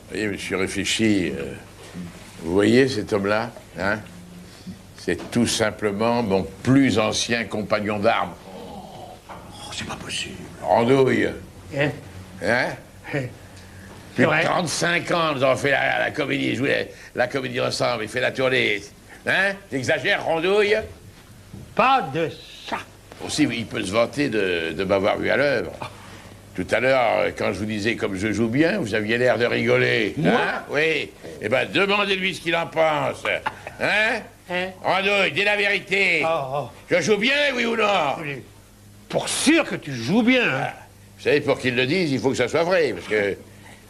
Voyez, monsieur réfléchi, vous voyez cet homme-là, hein? C'est tout simplement mon plus ancien compagnon d'armes. Oh, c'est pas possible. Andouille. Hein? Hein? Plus de 35 ans, nous avons fait la comédie, joué la comédie ensemble, il fait la tournée. Hein? J'exagère, Randouille? Pas de ça. Aussi, il peut se vanter de m'avoir vu à l'œuvre. Tout à l'heure, quand je vous disais comme je joue bien, vous aviez l'air de rigoler. Moi? Hein? Oui. Eh ben, demandez-lui ce qu'il en pense. Hein? Randouille, dis la vérité. Oh. Je joue bien, oui ou non? Pour sûr que tu joues bien. Hein? Vous savez, pour qu'il le dise, il faut que ça soit vrai, parce que,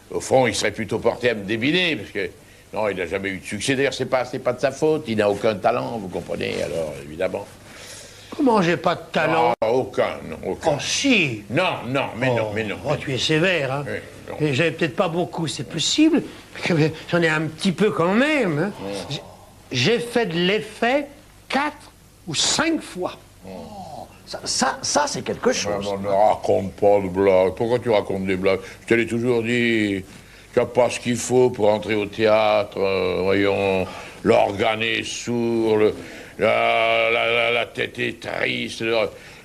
au fond, il serait plutôt porté à me débiner, parce que, non, il n'a jamais eu de succès. D'ailleurs, c'est pas de sa faute, il n'a aucun talent, vous comprenez, alors, évidemment. Comment j'ai pas de talent? Non, aucun. Oh, si. Non, mais non. Oh, tu es sévère, hein? Oui, non. Et j'avais peut-être pas beaucoup, c'est possible. J'en ai un petit peu quand même. Hein? J'ai fait de l'effet 4 ou 5 fois. Ça c'est quelque chose. Non, ne raconte pas de blagues. Pourquoi tu racontes des blagues? Je te l'ai toujours dit. Tu n'as pas ce qu'il faut pour entrer au théâtre. Voyons, l'organe est sourd, la tête est triste.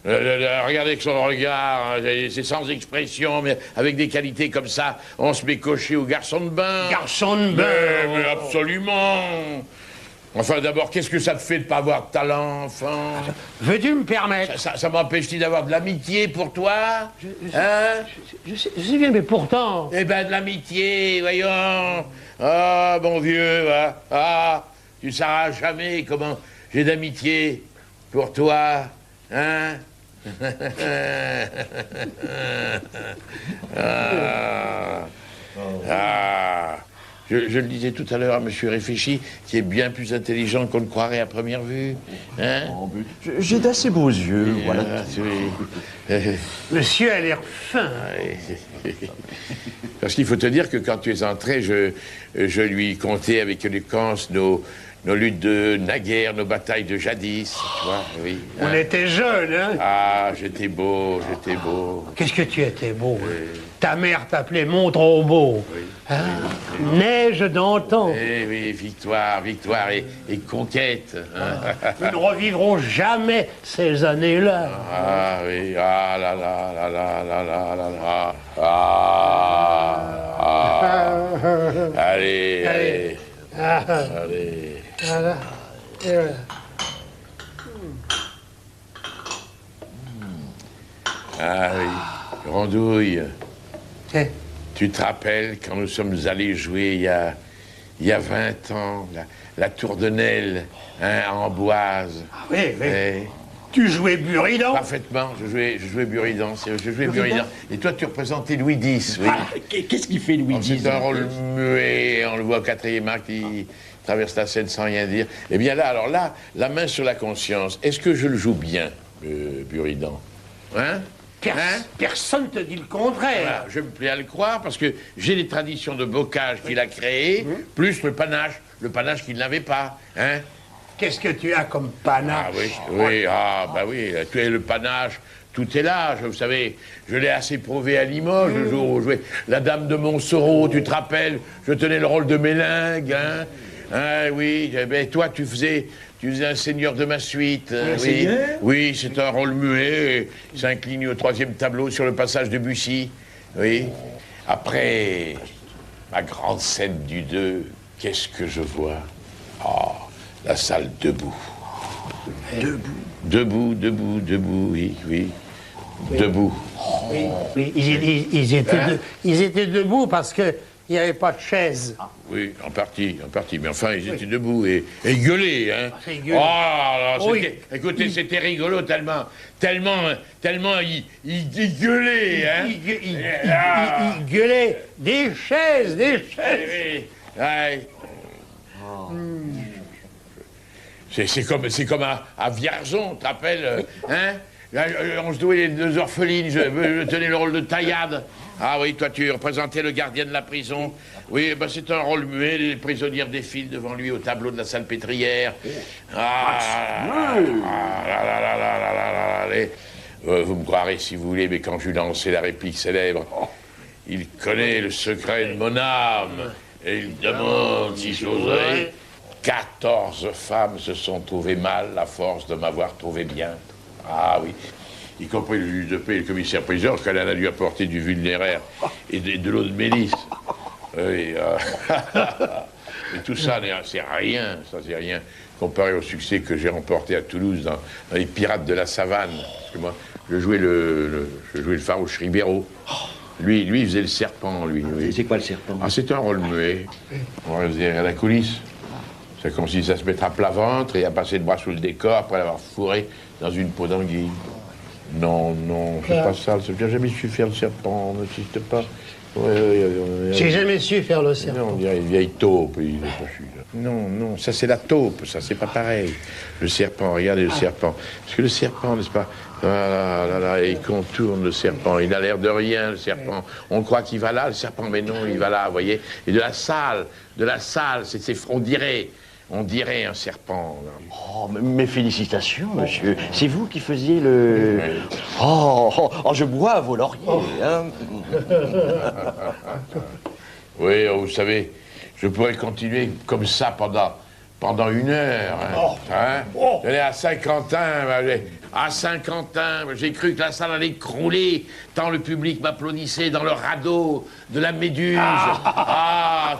Regardez que son regard, hein, c'est sans expression, mais avec des qualités comme ça, on se met coché au garçon de bain. Garçon de bain. Mais absolument. Enfin, d'abord, qu'est-ce que ça te fait de pas avoir de talent, enfin? Veux-tu me permettre? Ça m'empêche-t-il d'avoir de l'amitié pour toi? Hein? Je sais bien, mais pourtant... Eh ben, de l'amitié, voyons. Ah, mon vieux, hein? Ah, tu ne sauras jamais comment j'ai d'amitié pour toi, hein? Je le disais tout à l'heure à monsieur Réfléchi, qui est bien plus intelligent qu'on ne croirait à première vue. Hein? J'ai d'assez beaux yeux, voilà. Monsieur a l'air fin. Parce qu'il faut te dire que quand tu es entré, je lui contais avec éloquence nos luttes de naguère, nos batailles de jadis, tu vois, oui. On était jeunes, hein? Ah, j'étais beau. Qu'est-ce que tu étais beau, hein? Ta mère t'appelait mon trop beau. Oui. Hein? Neige d'antan. Eh oui, victoire et conquête. Hein. Nous ne revivrons jamais ces années-là. Ah oui, ah là. Allez. Voilà. Et voilà. Ah oui, Randouille. Eh, Tu te rappelles quand nous sommes allés jouer il y a 20 ans, la tour de Nesle, hein, à Amboise. oui. Eh, Tu jouais Buridan? parfaitement, je jouais Buridan, Et toi, tu représentais Louis X, oui. Qu'est-ce qu'il fait Louis X? C'est un rôle muet, on le voit au 4e acte, il traverse la scène sans rien dire. Eh bien là, la main sur la conscience, est-ce que je le joue bien, Buridan? Hein? Personne ne te dit le contraire. Voilà, je me plais à le croire parce que j'ai les traditions de bocage qu'il a créées, plus le panache qu'il n'avait pas. Hein? Qu'est-ce que tu as comme panache? Oui, tu es le panache, tout est là. Vous savez, je l'ai assez prouvé à Limoges le jour où je jouais la Dame de Montsoreau, tu te rappelles? Je tenais le rôle de Mélingue, hein? Oui, ben, toi, tu faisais un seigneur de ma suite. Oui, c'est un rôle muet. Il s'incline au 3e tableau sur le passage de Bussy. Oui. Après, ma grande scène du 2, qu'est-ce que je vois? Oh, la salle debout. Debout, oui. Debout. Oui, ils étaient debout parce qu'il n'y avait pas de chaise. Oui, en partie. Mais enfin, ils étaient debout et gueulaient, hein. C'est gueulé. Écoutez, c'était rigolo tellement ils gueulaient, hein. Ils gueulaient des chaises. C'est comme à Vierzon, tu te rappelles, hein? Là, on se douait les 2 orphelines, je tenais le rôle de Taillade. Ah oui, toi tu représentais le gardien de la prison. Oui, ben c'est un rôle muet, les prisonnières défilent devant lui au tableau de la Salpêtrière. Vous me croirez si vous voulez, mais quand je lui lançais la réplique célèbre, Il connaît le secret de mon âme. Et il demande si j'oserais. 14 femmes se sont trouvées mal à force de m'avoir trouvé bien. Ah oui. Y compris le juge de paix et le commissaire-priseur, qu'elle a dû apporter du vulnéraire et de l'eau de mélisse. Oui, mais tout ça, c'est rien, ça c'est rien, comparé au succès que j'ai remporté à Toulouse dans les Pirates de la Savane. Parce que moi, je jouais le farouche Ribeiro. Lui, il faisait le serpent, lui. Oui. C'est quoi le serpent? Ah, c'est un rôle muet. On le faisait à la coulisse. Ça consiste à se mettre à plat ventre et à passer le bras sous le décor après l'avoir fourré dans une peau d'anguille. Non, c'est pas ça. J'ai jamais su faire le serpent, on n'insiste pas. J'ai jamais su faire le serpent. Non, on dirait une vieille taupe. Non, ça c'est la taupe, ça c'est pas pareil. Le serpent, regardez le serpent. Parce que le serpent, n'est-ce pas? Là, il contourne le serpent. Il a l'air de rien, le serpent. On croit qu'il va là, le serpent, mais non, il va là, vous voyez. Et de la salle, on dirait un serpent. Là. Oh, mes félicitations, monsieur. C'est vous qui faisiez le... Oh, je bois à vos lauriers. Hein. Oui, vous savez, je pourrais continuer comme ça pendant 1 heure. J'allais à Saint-Quentin, j'ai cru que la salle allait crouler, tant le public m'applaudissait dans le radeau de la Méduse.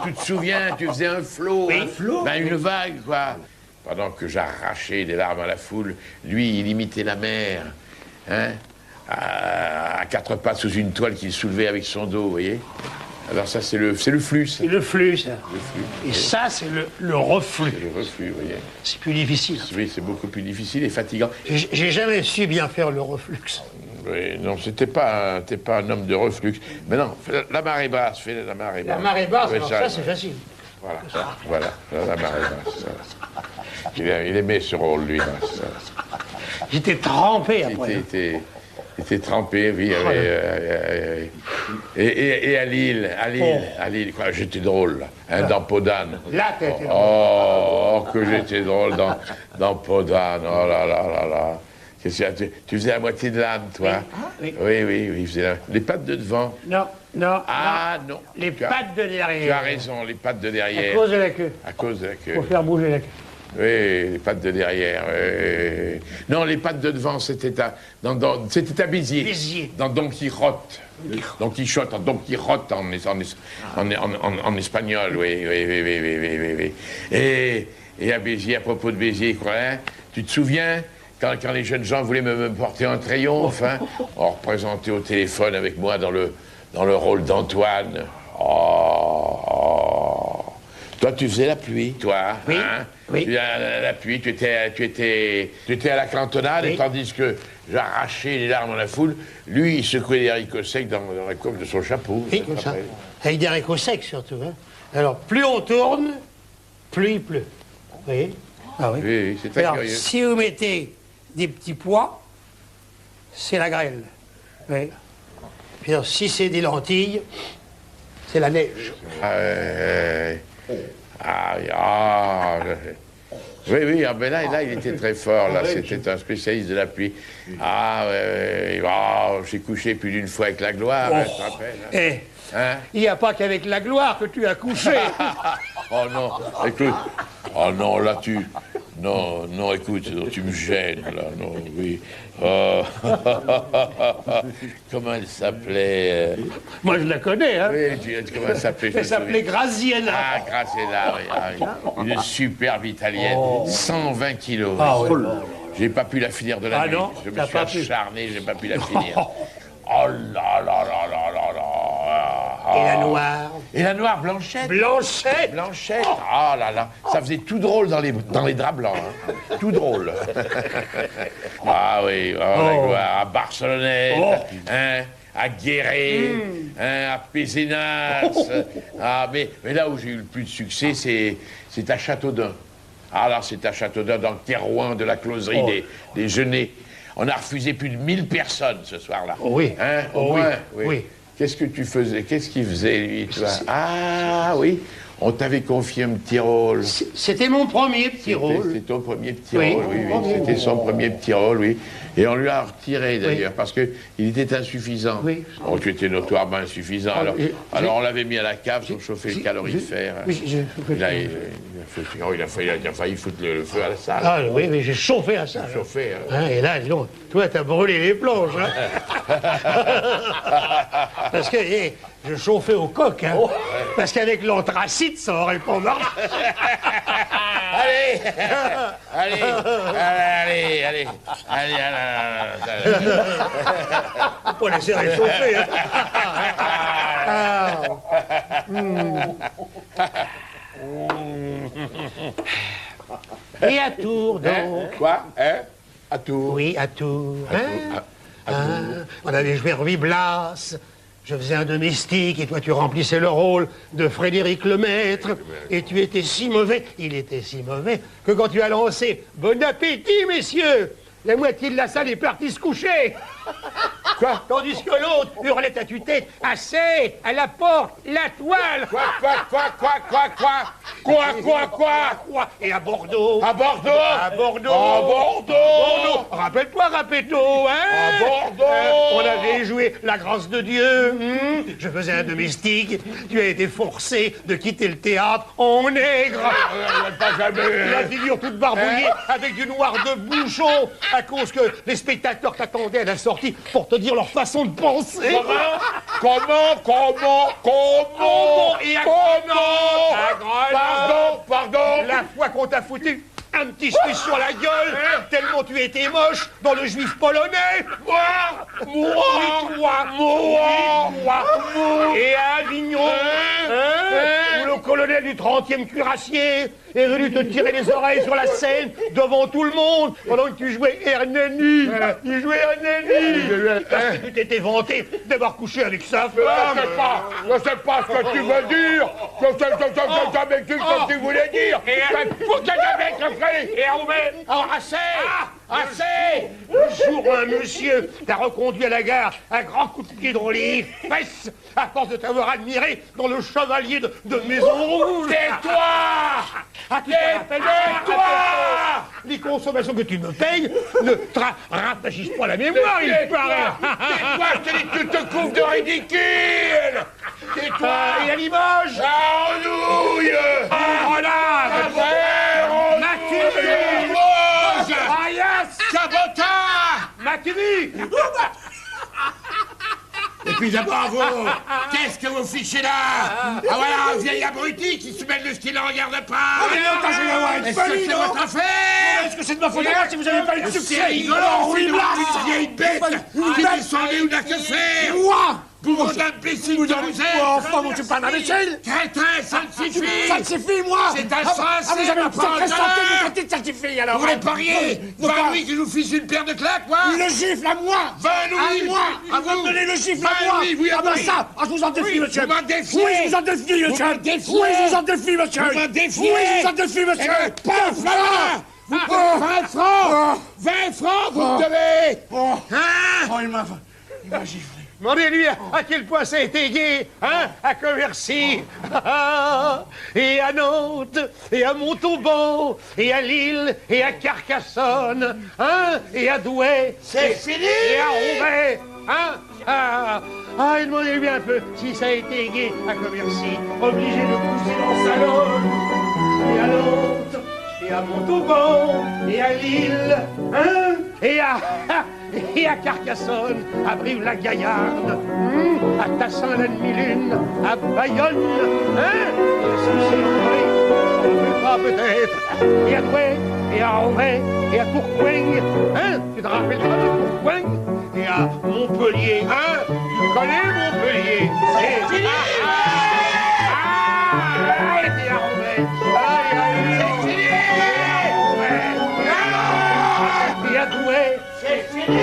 Tu te souviens, tu faisais un flot. Oui, un flot. Une vague, quoi. Pendant que j'arrachais des larmes à la foule, lui, il imitait la mer. À 4 pattes sous une toile qu'il soulevait avec son dos, vous voyez. Alors ça, c'est le flux. C'est le flux, ça. Et ça, c'est le reflux. C'est le reflux, vous voyez. C'est plus difficile. Oui, c'est beaucoup plus difficile et fatigant. J'ai jamais su bien faire le reflux. Oui, non, t'es pas un homme de reflux. Mais non, fais la marée basse, fais la marée basse. La marée basse, Oui, alors ça, c'est facile. Voilà, la marée basse. Il aimait ce rôle, lui. J'étais trempé après. Il était trempé, oui. Et à Lille, quoi, j'étais drôle, dans Podane. Là, t'étais drôle. Oh, que j'étais drôle dans Podane, oh là là. Tu faisais la moitié de l'âne, toi? Oui. Oui, les pattes de devant. Non. Non. Les pattes de derrière. Tu as raison, les pattes de derrière. À cause de la queue. À cause de la queue. Faut faire bouger la queue. Oui, les pattes de derrière. Non, les pattes de devant, c'était à Béziers. Béziers. Dans Don Quichotte. Don Quichotte, en espagnol, oui. Et à Béziers, à propos de Béziers, quoi, tu te souviens quand les jeunes gens voulaient me porter en triomphe, on représentait au téléphone avec moi dans le rôle d'Antoine. Toi, tu faisais la pluie, toi, oui. Oui. La pluie, tu étais à la cantonade, oui. Tandis que j'arrachais les larmes à la foule. Lui, il secouait des haricots secs dans la coiffe de son chapeau. Oui, comme ça. Avec des haricots secs, surtout. Alors, plus on tourne, plus il pleut. Vous voyez? Ah oui. Oui, c'est très curieux. Si vous mettez des petits pois, c'est la grêle. Oui. Puis alors, si c'est des lentilles, c'est la neige. Oui, mais là, il était très fort, là, c'était un spécialiste de la pluie. J'ai couché plus d'une fois avec la gloire, tu te rappelles, il n'y a pas qu'avec la gloire que tu as couché. Oh non, écoute, là, non, écoute, tu me gênes, là, non, oui. Comment elle s'appelait Moi, je la connais, hein. Oui, comment elle s'appelait? Elle s'appelait Graziella. Graziella, oui. Une superbe italienne, 120 kilos. Oui. J'ai pas pu la finir de la nuit. Non, je me suis acharné, j'ai pas pu la finir. Oh là là. Et la noire? Et la noire, Blanchette. Blanchette. Oh là là. Ça faisait tout drôle dans les draps blancs. Tout drôle. La gloire. À Barcelonnette. À Guéret. À Pézenas. Mais là où j'ai eu le plus de succès, c'est à Châteaudun. Alors c'est à Châteaudun, dans le terroir de la closerie des Genêts. On a refusé plus de 1000 personnes ce soir-là. Oui. Au moins, oui. Qu'est-ce que tu faisais? Qu'est-ce qu'il faisait, lui, toi? Oui. On t'avait confié un petit rôle. C'était mon premier petit rôle. C'était ton premier petit rôle, oui. C'était son premier petit rôle, oui. Et on lui a retiré d'ailleurs, parce qu'il était insuffisant. Oui. Oh, tu étais notoirement insuffisant. Alors on l'avait mis à la cave pour chauffer le calorifère. Il a failli foutre le feu à la salle. Ah oui, mais j'ai chauffé la salle. Chauffé. Et là, dis donc, toi, t'as brûlé les planches. Hein. Parce que je chauffais au coq. Hein. Parce qu'avec l'anthracite, ça aurait pas marché. Allez. Faut pas laisser réchauffer. Et à Tours, donc. Quoi? À Tours? Oui, à Tours. On avait joué Ruy Blas. Je faisais un domestique et toi tu remplissais le rôle de Frédéric Lemaître. Et tu étais si mauvais, il était si mauvais, que quand tu as lancé « Bon appétit, messieurs !» la moitié de la salle est partie se coucher. Quoi? Tandis que l'autre hurlait à tue-tête « Assez! À la porte! La toile !» Quoi? Et à Bordeaux? À Bordeaux! Rappelle-toi, Rapetto, hein? À Bordeaux! On avait joué La grâce de Dieu. Je faisais un domestique. Tu as été forcé de quitter le théâtre en nègre. La figure toute barbouillée avec du noir de bouchon à cause que les spectateurs t'attendaient à la sortie pour te dire leur façon de penser. Comment? Et à Grenoble. Pardon. La fois qu'on t'a foutu un petit suisse sur la gueule, tellement tu étais moche dans le juif polonais. Et à Avignon, où le colonel du 30e cuirassier est venu te tirer les oreilles sur la scène devant tout le monde pendant que tu jouais Hernani. Il jouait Hernani. Parce que tu t'étais vanté d'avoir couché avec sa femme. Je sais pas ce que tu veux dire. Je sais jamais ce que tu voulais dire. Et assez. Le jour où un monsieur t'a reconduit à la gare, un grand coup de pied dans les fesses, à force de t'avoir admiré dans le chevalier de Maison Rouge. Tais-toi! Tais-toi! Les consommations que tu me payes ne te rafraîchissent pas la mémoire, il paraît. Tais-toi, je te dis que tu te couvres de ridicule. Tais-toi! Et à Limoges? Andouille! Grenade! M'as-tu vu? Et puis d'abord, vous, qu'est-ce que vous fichez là? Ah voilà, un vieil abruti qui se mêle de ce qui ne regarde pas. Est-ce que c'est votre affaire? Est-ce que c'est de ma faute si vous n'avez pas eu de succès? C'est rigolant, c'est une vieille bête qui descendait ou n'a que faire. Moi? Pour d'imbécile que vous êtes. Enfin, vous n'êtes pas un imbécile? Crétin, ça ne suffit. Ça ne suffit, moi. C'est insensé. Vous avez une sacrée santé de santé, ça suffit, alors. Vous voulez parier? 20 louis que je vous fiche une paire de claques, moi? Le gifle à moi. 20 louis, moi. Ah, vous me donnez le gifle à moi. Oui, ah ben ça, je vous en défie, monsieur. Vous m'en défiez. Oui, je vous en défie, monsieur. Vous m'en défiez. Oui, je vous en défie, monsieur. Vous m'en défiez. Oui, je vous en défie, monsieur. Paf, là. 20 francs. 20 francs, vous me devez. Hein? Oh, il m'a giflé. Demandez-lui à quel point ça a été gai, hein, à Commercy, et à Nantes, et à Montauban, et à Lille, et à Carcassonne, hein, et à Douai. C'est fini. Et à Roubaix, hein. Demandez-lui un peu si ça a été gai à Commercy, obligé de pousser dans sa loge, et à Nantes, et à Montauban, et à Lille, hein, et à Carcassonne, à Brive-la-Gaillarde, à Tassin-la-Demi-Lune, à Bayonne, hein, et à Sucy-en-Brie, on ne peut pas peut-être, et à Douai, et à Roubaix, et à Tourcoing, hein, tu te rappelleras de Tourcoing, et à Montpellier, hein, tu connais Montpellier, c'est fini. Et à Roubaix, c'est fini. Et à Douai, c'est fini.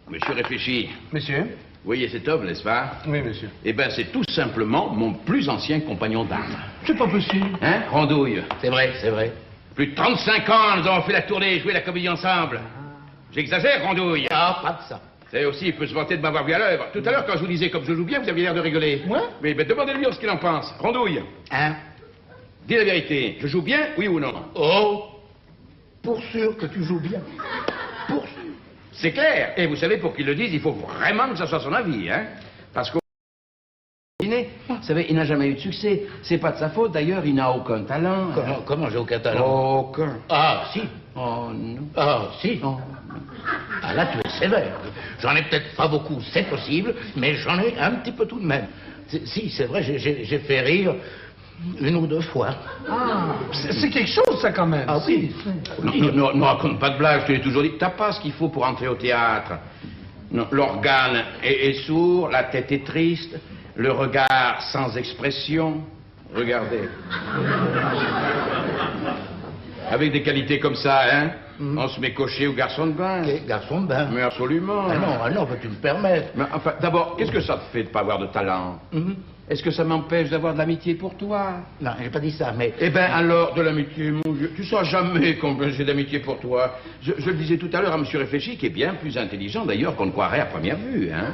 Monsieur réfléchit. Monsieur? Vous voyez cet homme, n'est-ce pas? Oui, monsieur. Eh bien, c'est tout simplement mon plus ancien compagnon d'armes. C'est pas possible. Hein, Randouille? C'est vrai, c'est vrai. Plus de 35 ans, nous avons fait la tournée et joué la comédie ensemble. J'exagère, Randouille? Ah, pas de ça. C'est aussi, il peut se vanter de m'avoir vu à l'œuvre. Tout à l'heure, quand je vous disais comme je joue bien, vous aviez l'air de rigoler. Moi? Oui, mais demandez-lui ce qu'il en pense. Randouille? Hein? Dis la vérité, je joue bien, oui ou non? Oh, pour sûr que tu joues bien. Pour sûr. C'est clair. Et vous savez, pour qu'ils le disent, il faut vraiment que ça soit son avis, hein. Parce qu'au dîner, vous savez, il n'a jamais eu de succès. C'est pas de sa faute, d'ailleurs, il n'a aucun talent. Comment j'ai aucun talent? Aucun. Ah, si. Oh non. Ah, si. Oh. Ah, là, tu es sévère. J'en ai peut-être pas beaucoup, c'est possible, mais j'en ai un petit peu tout de même. Si, c'est vrai, j'ai fait rire une ou deux fois. Ah, c'est quelque chose, ça, quand même. Ah oui. Non, ne raconte pas de blague, je te l'ai toujours dit. T'as pas ce qu'il faut pour entrer au théâtre. Non, l'organe est sourd, la tête est triste, le regard sans expression. Regardez. Avec des qualités comme ça, hein, on se met cocher au garçon de bain. Garçon de bain. Mais absolument. Ah non, peux-tu me permettre? Mais enfin, d'abord, qu'est-ce que ça te fait de pas avoir de talent? Est-ce que ça m'empêche d'avoir de l'amitié pour toi? Non, j'ai pas dit ça, mais... Eh ben alors, de l'amitié, mon Dieu. Tu sauras jamais combien j'ai d'amitié pour toi. Je le disais tout à l'heure à monsieur Réfléchi, qui est bien plus intelligent d'ailleurs qu'on ne croirait à première vue, hein.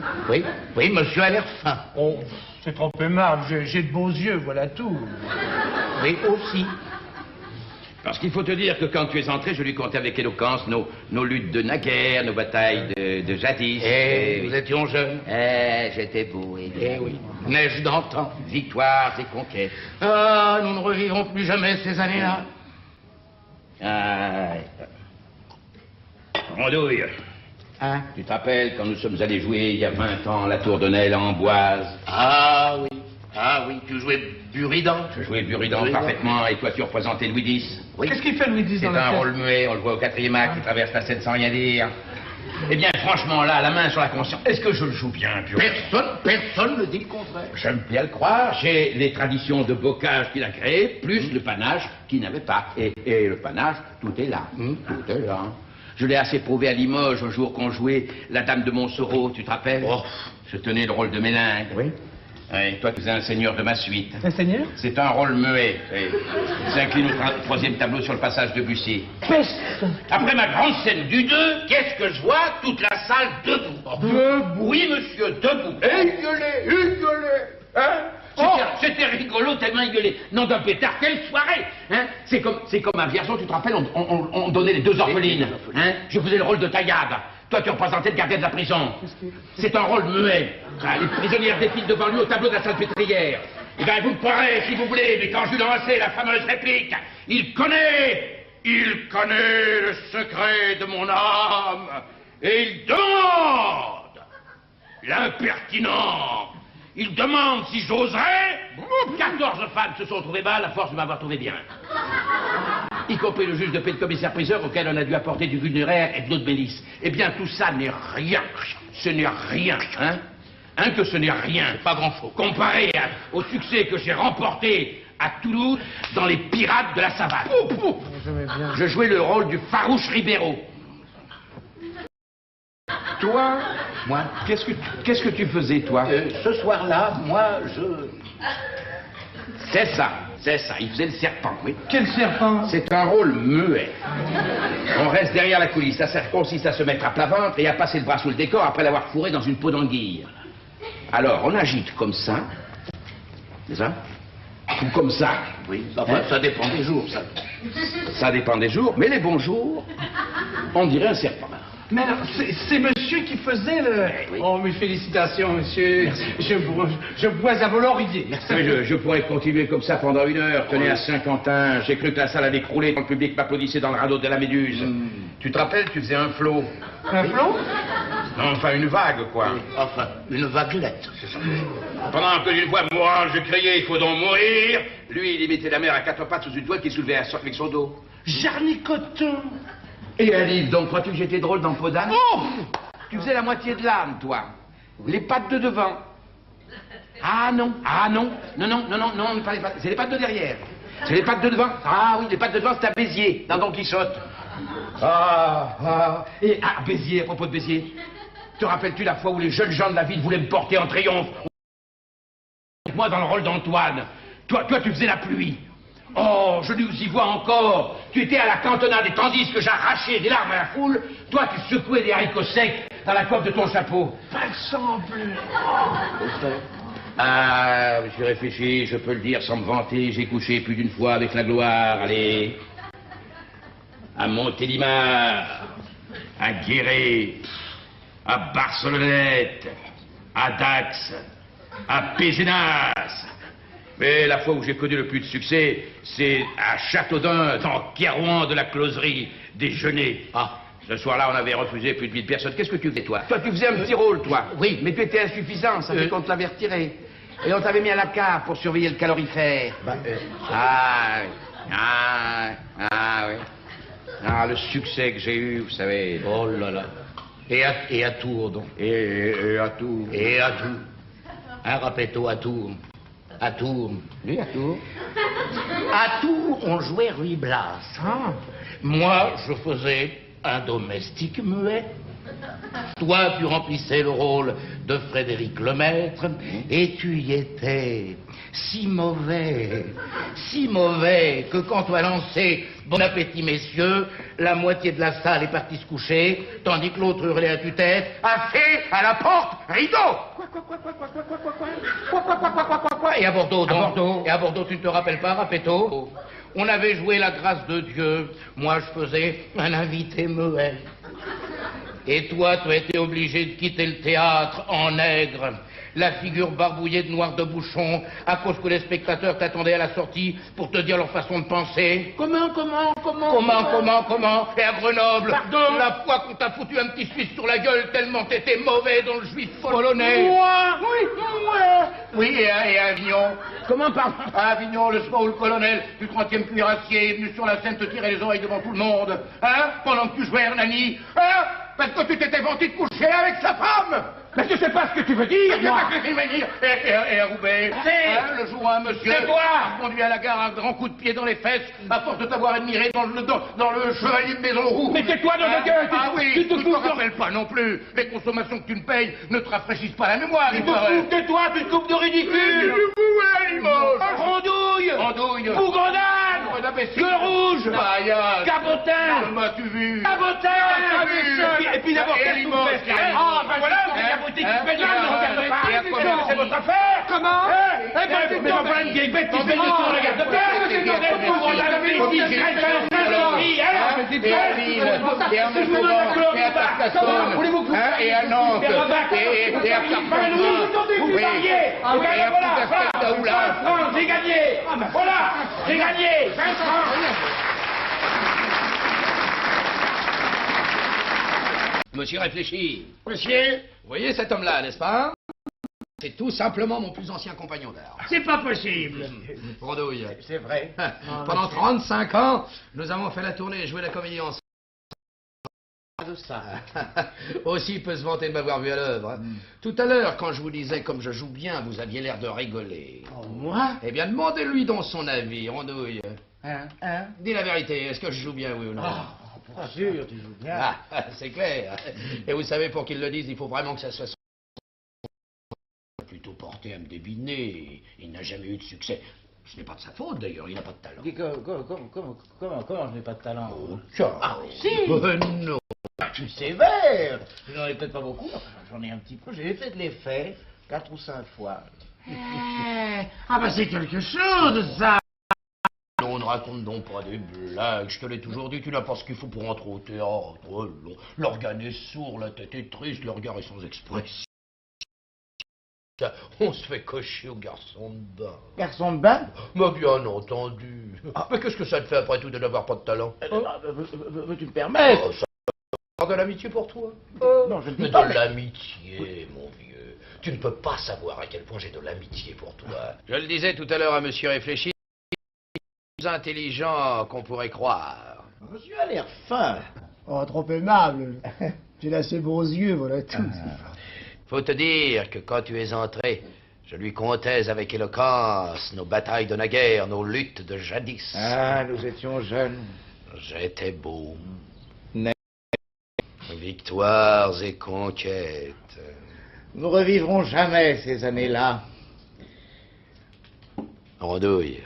Oui, monsieur a l'air fin. Oh, c'est trop aimable, j'ai de beaux yeux, voilà tout. Oui, aussi. Parce qu'il faut te dire que quand tu es entré, je lui contais avec éloquence nos luttes de naguère, nos batailles de jadis. Nous étions jeunes. J'étais beau, oui. Neige d'antan. Victoires et conquêtes. Ah, nous ne revivrons plus jamais ces années-là. Rondouille. Hein? Tu te rappelles quand nous sommes allés jouer il y a 20 ans la tour de Nesle à Amboise? Ah oui, tu jouais Buridan. Je jouais Buridan parfaitement et toi tu représentais Louis X. Oui. Qu'est-ce qu'il fait, Louis X, C'est dans la un pièce? rôle muet, on le voit au 4e acte, il traverse la scène sans rien dire. Eh bien, franchement, là, la main sur la conscience, est-ce que je le joue bien, Buridan? Personne ne dit le contraire. J'aime bien le croire, j'ai les traditions de bocage qu'il a créées, plus le panache qu'il n'avait pas. Et le panache, tout est là, tout est là. Je l'ai assez prouvé à Limoges, un jour qu'on jouait La Dame de Montsoreau, tu te rappelles? Oh. Je tenais le rôle de Mélingue. Oui. Et toi, tu es un seigneur de ma suite. Un seigneur? C'est un rôle muet. Il s'incline au 3e tableau sur le passage de Bussy. Après ma grande scène du 2, qu'est-ce que je vois? Toute la salle debout. Debout? Oui, monsieur, debout. Et gueuler, hein? C'était rigolo, tellement il gueulait. Non d'un pétard, quelle soirée, hein? C'est comme à Vierzon, tu te rappelles, on donnait les 2 orphelines. Hein? Je faisais le rôle de Taillade. Toi, tu représentais le gardien de la prison. C'est un rôle muet. Ah, les prisonnières défilent devant lui au tableau de la salpêtrière. Eh bien, vous me croirez, si vous voulez, mais quand je lui lançais la fameuse réplique, il connaît le secret de mon âme, et il demande l'impertinent. Il demande si j'oserais. 14 femmes se sont trouvées mal à force de m'avoir trouvé bien. Y compris le juge de paix de commissaire-priseur auquel on a dû apporter du vulnéraire et de l'eau de mélisse. Eh bien, tout ça n'est rien. Ce n'est rien, hein? Hein, que ce n'est rien. Pas grand-chose. Comparé au succès que j'ai remporté à Toulouse dans Les Pirates de la Savane. Je jouais le rôle du farouche Ribeiro. Toi, Moi, qu'est-ce que tu faisais, toi? ce soir-là, moi, C'est ça. Il faisait le serpent, oui. Quel serpent? C'est un rôle muet. On reste derrière la coulisse. Ça consiste à se mettre à plat ventre et à passer le bras sous le décor après l'avoir fourré dans une peau d'anguille. Alors, on agite comme ça. C'est ça? Ou comme ça. Oui, enfin, ça dépend des jours, ça. Ça dépend des jours, mais les bons jours, on dirait un serpent. Mais alors, c'est monsieur qui faisait le... Oui. Oh, mes félicitations, monsieur. Merci. Je bois à vos lauriers. Oui, je pourrais continuer comme ça pendant 1 heure. Tenez, à Saint-Quentin, j'ai cru que la salle allait crouler quand le public m'applaudissait dans le radeau de la Méduse. Tu te rappelles, tu faisais un flot. Un flot? Non, enfin, une vague, quoi. Enfin, une vaguelette. Pendant que d'une voix mourante, je criais, il faut donc mourir. Lui, il imitait la mer à 4 pattes sous une toile qui soulevait avec son dos. Jarnicoton. Et Alice, donc, crois-tu que j'étais drôle dans Peau d'âne? Oh! Tu faisais la moitié de l'âne, toi. Les pattes de devant. Ah non, non, c'est les pattes de derrière. C'est les pattes de devant. Ah oui, les pattes de devant, c'est à Béziers, dans Don Quichotte. Et Béziers, à propos de Béziers. Te rappelles-tu la fois où les jeunes gens de la ville voulaient me porter en triomphe? Moi, dans le rôle d'Antoine. Toi, tu faisais la pluie. Oh, je nous y vois encore. Tu étais à la cantonade et tandis que j'arrachais des larmes à la foule, toi, tu secouais des haricots secs dans la coiffe de ton chapeau. Pas le sang bleu. Ah, je suis réfléchi, je peux le dire sans me vanter, j'ai couché plus d'une fois avec la gloire, allez. À Montélimar, à Guéret, à Barcelonnette, à Dax, à Pézenas. Mais la fois où j'ai connu le plus de succès, c'est à Châteaudun, dans Kerouan de la closerie, déjeuner. Ah, ce soir-là, on avait refusé plus de 1000 personnes. Qu'est-ce que tu faisais, toi? Toi, tu faisais un petit rôle, toi. Oui, mais tu étais insuffisant, ça fait qu'on te l'avait retiré. Et on t'avait mis à la cave pour surveiller le calorifère. Ah, oui. Ah, le succès que j'ai eu, vous savez. Oh là là. Et à Tours, donc. Et à tout. Et à Tours. Hein, Rapetto, à Tours. À Tours. Oui, à tout. À Tours, on jouait Ruy Blas. Hein. Moi, je faisais un domestique muet. Toi, tu remplissais le rôle de Frédéric Lemaître, et tu y étais si mauvais que quand tu as lancé « Bon appétit, messieurs », la moitié de la salle est partie se coucher, tandis que l'autre hurlait à tue-tête « Assez à la porte, rideau !» Et à Bordeaux, donc. Et à Bordeaux, tu ne te rappelles pas, Rapetto? On avait joué la grâce de Dieu. Moi, je faisais un invité muet. Et toi, tu as été obligé de quitter le théâtre en nègre, la figure barbouillée de noir de bouchon, à cause que les spectateurs t'attendaient à la sortie pour te dire leur façon de penser. Comment? Et à Grenoble, la fois qu'on t'a foutu un petit Suisse sur la gueule tellement t'étais mauvais dans le juif polonais. Moi? Oui, et à Avignon. Comment, pardon? À Avignon, le soir où le colonel du 30e cuirassier est venu sur la scène te tirer les oreilles devant tout le monde. Hein? Pendant que tu jouais Hernani. Hein? Parce que tu t'étais vanté de coucher avec sa femme. Mais tu sais pas ce que tu veux dire, moi. Et à Roubaix, hein, le jour où un monsieur conduit à la gare un grand coup de pied dans les fesses, à force de t'avoir admiré dans le chevalier de Maison Rouge. Mais tais-toi de la gueule. Ah oui, tu te rappelles pas non plus. Les consommations que tu me payes ne te rafraîchissent pas la mémoire. Tais-toi, tu te coupes de ridicule. Andouille. Bougandane. Gueule rouge. Cabotin. M'as-tu vu? Cabotin. Et puis d'abord, qu'est-ce que tu fais? Ah, ben voilà, vous avez qui fait mal, ne regarde pas. C'est votre affaire. Comment? Mais enfin, une vieille bête qui fait le tour, regarde pas. Et à Montauban, et à Carcassonne, et à Nantes, et à Carpentras, oui, et à Plougastel-Daoula. J'ai gagné. Voilà, j'ai gagné. 5 francs. Monsieur réfléchit. Monsieur? Vous voyez cet homme-là, n'est-ce pas? C'est tout simplement mon plus ancien compagnon d'art. C'est pas possible. Bredouille. C'est vrai. Pendant 35 ans, nous avons fait la tournée et joué la comédie ensemble. De ça. Aussi peut se vanter de m'avoir vu à l'œuvre. Hein. Tout à l'heure, quand je vous disais comme je joue bien, vous aviez l'air de rigoler. Oh, moi? Eh bien, demandez-lui donc son avis, Rondouille. Dis la vérité, est-ce que je joue bien, oui ou non? Bien sûr, tu joues bien. Ah, c'est clair. Et vous savez, pour qu'il le dise, il faut vraiment que ça soit plutôt porté à me débiner. Il n'a jamais eu de succès. Ce n'est pas de sa faute, d'ailleurs, il n'a pas de talent. Comment je n'ai pas de talent? Oh, tiens. Ah, si. Non. Tu es sévère. J'en ai peut-être pas beaucoup, j'en ai un petit peu. J'ai fait de l'effet 4 ou 5 fois. Ah bah c'est quelque chose, ça. On ne raconte donc pas des blagues, je te l'ai toujours dit, tu n'as pas ce qu'il faut pour entrer au théâtre. Oh, l'organe est sourd, la tête est triste, le regard est sans expression. On se fait cocher au garçon de bain. Garçon de bain? Mais bien entendu. Mais qu'est-ce que ça te fait après tout de n'avoir pas de talent? Veux-tu me permettre? Ça a de l'amitié pour toi? Non, je ne dis dis pas. De l'amitié, mon vieux. Tu ne peux pas savoir à quel point j'ai de l'amitié pour toi. Je le disais tout à l'heure à monsieur Réfléchi, plus intelligent qu'on pourrait croire. Monsieur a l'air fin. Oh, trop aimable. Tu as assez beaux yeux, voilà tout. Faut te dire que quand tu es entré, je lui contais avec éloquence nos batailles de naguère, nos luttes de jadis. Ah, nous étions jeunes. J'étais beau. Victoires et conquêtes. Nous revivrons jamais ces années-là. Rondouille,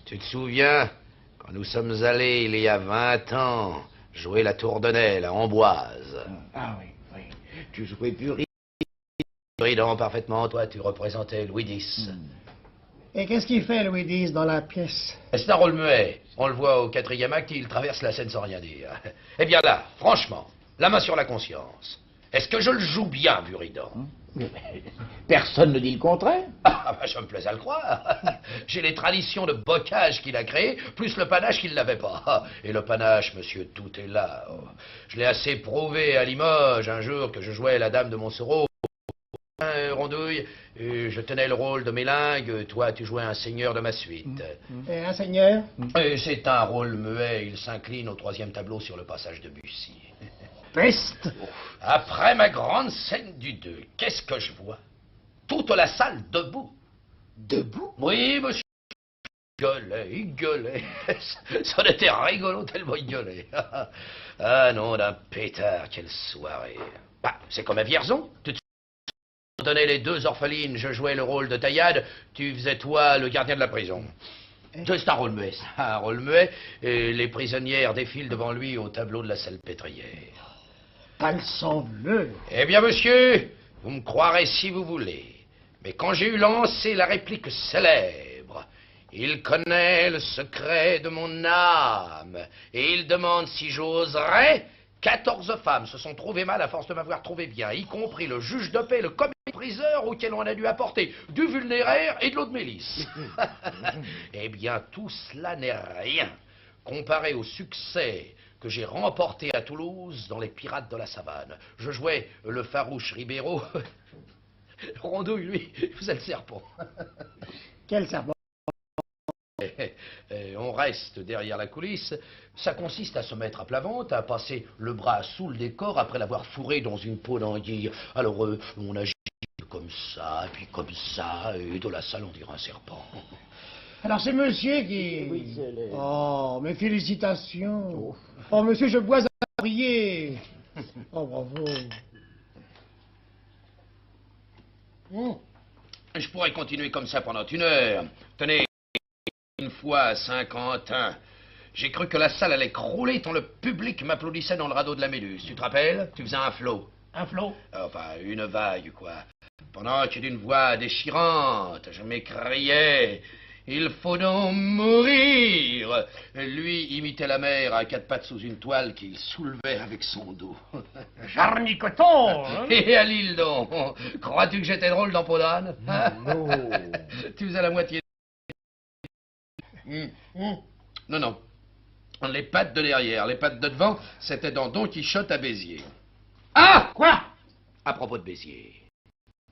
tu te souviens, quand nous sommes allés il y a 20 ans, jouer la tourdonnelle à Amboise? Ah oui, oui. Tu jouais Bury, Buridan, parfaitement. Toi, tu représentais Louis X. Et qu'est-ce qu'il fait, Louis X, dans la pièce? C'est un rôle muet. On le voit au 4e acte, il traverse la scène sans rien dire. Eh bien là, franchement, la main sur la conscience. Est-ce que je le joue bien, Buridan? Personne ne dit le contraire. Ah, bah, je me plais à le croire. J'ai les traditions de bocage qu'il a créées, plus le panache qu'il n'avait pas. Et le panache, monsieur, tout est là. Je l'ai assez prouvé à Limoges, un jour que je jouais la dame de Montsoreau. Rondouille, je tenais le rôle de Mélingue, toi tu jouais un seigneur de ma suite. Et un seigneur? C'est un rôle muet, il s'incline au 3e tableau sur le passage de Bussy. Peste! Après ma grande scène du 2, qu'est-ce que je vois? Toute la salle debout. Debout? Oui, monsieur. Il gueulait. Ça en était rigolo tellement il gueulait. Ah non, d'un pétard, quelle soirée. Bah, c'est comme à Vierzon. Tu te donnais les 2 orphelines, je jouais le rôle de Taillade, tu faisais toi le gardien de la prison. C'est un rôle muet, ça. Un rôle muet, et les prisonnières défilent devant lui au tableau de la Salpêtrière. Palsambleu! Eh bien, monsieur, vous me croirez si vous voulez, mais quand j'ai eu lancé la réplique célèbre, il connaît le secret de mon âme, et il demande si j'oserais. 14 femmes se sont trouvées mal à force de m'avoir trouvé bien, y compris le juge de paix, le commissaire auquel on a dû apporter du vulnéraire et de l'eau de mélisse. Eh bien, tout cela n'est rien comparé au succès que j'ai remporté à Toulouse dans Les Pirates de la Savane. Je jouais le farouche Ribeiro. Rondouille, lui, faisait le serpent. Quel serpent? On reste derrière la coulisse. Ça consiste à se mettre à plat ventre, à passer le bras sous le décor après l'avoir fourré dans une peau d'anguille. Alors, on agit comme ça, puis comme ça, et de la salle, on dirait un serpent. Alors c'est monsieur qui... Oui, c'est le... Oh, mes félicitations. Oh, monsieur, je bois à prier. Oh, bravo. Je pourrais continuer comme ça pendant 1 heure. Tenez, une fois à Saint-Quentin, j'ai cru que la salle allait crouler tant le public m'applaudissait dans le radeau de la Méduse. Tu te rappelles? Tu faisais un flot. Un flot? Enfin, une vague, quoi. Pendant que d'une voix déchirante, je m'écriais... Il faut donc mourir. Lui imitait la mer à 4 pattes sous une toile qu'il soulevait avec son dos. Jarnicoton, hein? Et à l'île donc, crois-tu que j'étais drôle dans Peau d'âne? Non. Tu faisais la moitié. Non, non. Les pattes de derrière, les pattes de devant, c'était dans Don Quichotte à Béziers. Ah! Quoi? À propos de Béziers,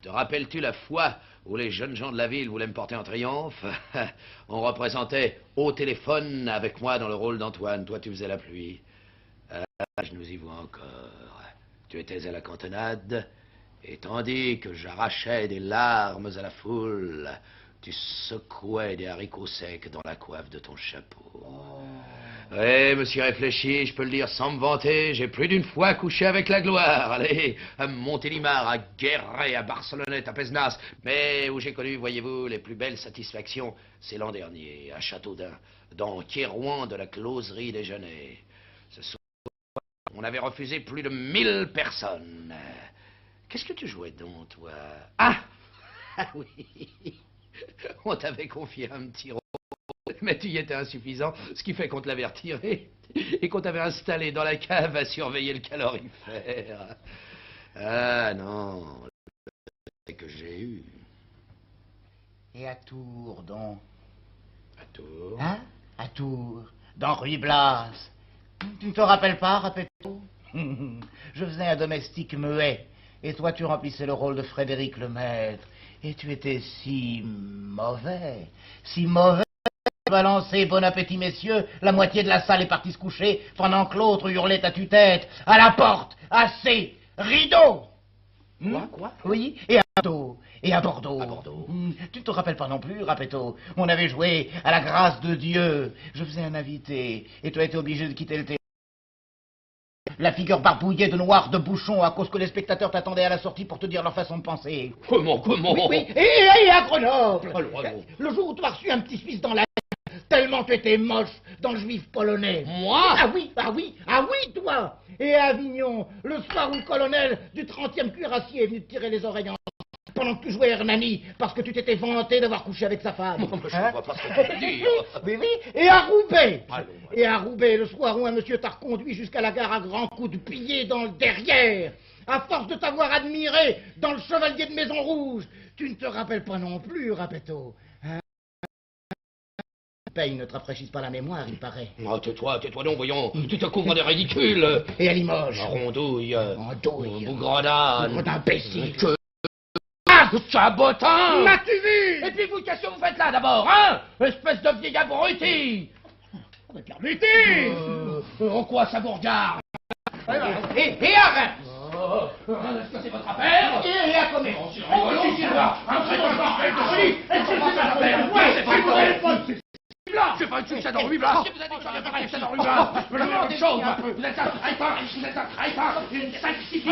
te rappelles-tu la fois où les jeunes gens de la ville voulaient me porter en triomphe? On représentait au téléphone avec moi dans le rôle d'Antoine. Toi, tu faisais la pluie. Je nous y vois encore. Tu étais à la cantonade, et tandis que j'arrachais des larmes à la foule, tu secouais des haricots secs dans la coiffe de ton chapeau. Oui, monsieur réfléchi, je peux le dire sans me vanter, j'ai plus d'une fois couché avec la gloire. Allez, à Montélimar, à Guéret, à Barcelonnette, à Pézenas. Mais où j'ai connu, voyez-vous, les plus belles satisfactions, c'est l'an dernier, à Châteaudun, dans Kérouan de la closerie déjeuner. Ce soir, on avait refusé plus de 1000 personnes. Qu'est-ce que tu jouais donc, toi? Ah oui, on t'avait confié un petit rôle. Mais tu y étais insuffisant, ce qui fait qu'on te l'avait retiré et qu'on t'avait installé dans la cave à surveiller le calorifère. Ah non, c'est que j'ai eu. Et à Tours, donc? À Tours? Hein? À Tours, dans Ruy Blas. Tu ne te rappelles pas, Rapetto? Je faisais un domestique muet, et toi tu remplissais le rôle de Frédéric Lemaître. Et tu étais si mauvais, balancé, bon appétit, messieurs, la moitié de la salle est partie se coucher, pendant que l'autre hurlait à tue-tête, à la porte, assez, rideau. Quoi? Oui, et à Bordeaux. Et à Bordeaux. À Bordeaux. Tu ne te rappelles pas non plus, Rapetto? On avait joué à la grâce de Dieu. Je faisais un invité, et tu as été obligé de quitter le théâtre. La figure barbouillée de noir de bouchon à cause que les spectateurs t'attendaient à la sortie pour te dire leur façon de penser. Comment? Oui, et à Grenoble. Alors. Le jour où tu as reçu un petit Suisse dans la tellement tu étais moche dans le juif polonais. Moi? Ah oui, toi. Et à Avignon, le soir où le colonel du 30e cuirassier est venu te tirer les oreilles en pendant que tu jouais Hernani, parce que tu t'étais vanté d'avoir couché avec sa femme. Je ne vois pas ce que tu veux dire. Oui, oui, et à Roubaix. Allons, Et à Roubaix, le soir où un monsieur t'a reconduit jusqu'à la gare à grands coups de pied dans le derrière, à force de t'avoir admiré dans le Chevalier de Maison Rouge, tu ne te rappelles pas non plus, Rapetto. Hein? Paye ne te rafraîchisse pas la mémoire, il paraît. Oh, tais-toi donc, voyons. Tu te couvres des ridicules. Et à Limoges. Rondouille. Andouille. Bougredane. D'imbécile. Que... Sabotin. M'as-tu vu? Et puis vous, qu'est-ce que vous faites là d'abord, hein? Espèce de vieil abruti. On va faire lutter. En quoi ça vous regarde? Et à Reims. Est-ce que c'est votre affaire? Et à Commerce. Oh, c'est rigolo, c'est là. Un très bon bordel de folie. Est-ce que c'est l'affaire? Ouais, c'est pas une nouvelle. Je fais pas une succès dans le ruban. Si vous avez dit que j'avais pas une succès dans le ruban, je me demande des choses. Vous êtes un crétin, une sacrifice,